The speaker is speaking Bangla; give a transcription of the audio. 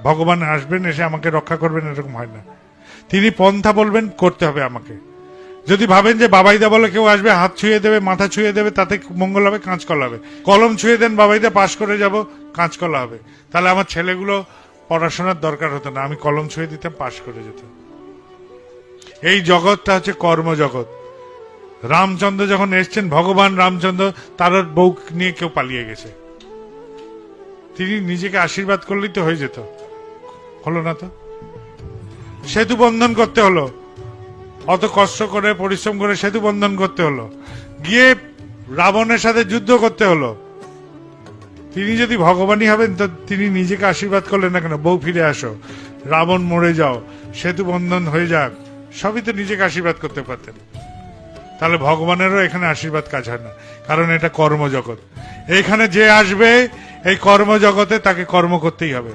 ভগবান আসবেন, এসে আমাকে রক্ষা করবেন, এরকম হয় না। তিনি পন্থা বলবেন, করতে হবে আমাকে। যদি ভাবেন যে বাবাইদা বলে কেউ আসবে, হাত ছুঁয়ে দেবে, মাথা ছুঁয়ে দেবে, তাতে মঙ্গল হবে, কাঁচকলা হবে। কলম ছুঁয়ে দেন, বাবাইদা পাশ করে যাব, কাঁচকলা হবে। তাহলে আমার ছেলেগুলো পড়াশোনার দরকার হতো না, আমি কলম ছুঁয়ে দিতাম, পাশ করে যেতাম। এই জগৎটা হচ্ছে কর্মজগৎ। রামচন্দ্র যখন এসছেন, ভগবান রামচন্দ্র, তার বউ নিয়ে কেউ পালিয়ে গেছে, তিনি নিজেকে আশীর্বাদ করলেই তো হয়ে যেত, হলো না তো। সেতু বন্ধন করতে হলো, অত কষ্ট করে পরিশ্রম করে সেতু বন্ধন করতে হলো, গিয়ে রাবণের সাথে যুদ্ধ করতে হলো। তিনি যদি ভগবানই হবেন, তো তিনি নিজেকে আশীর্বাদ করলেন না কেন? বউ ফিরে আসো, রাবণ মরে যাও, সেতু বন্ধন হয়ে যাক, সবই তো নিজেকে আশীর্বাদ করতে পারতেন। তাহলে ভগবানেরও এখানে আশীর্বাদ কাজ হয় না, কারণ এটা কর্মজগৎ। এখানে যে আসবে এই কর্মজগতে, তাকে কর্ম করতেই হবে।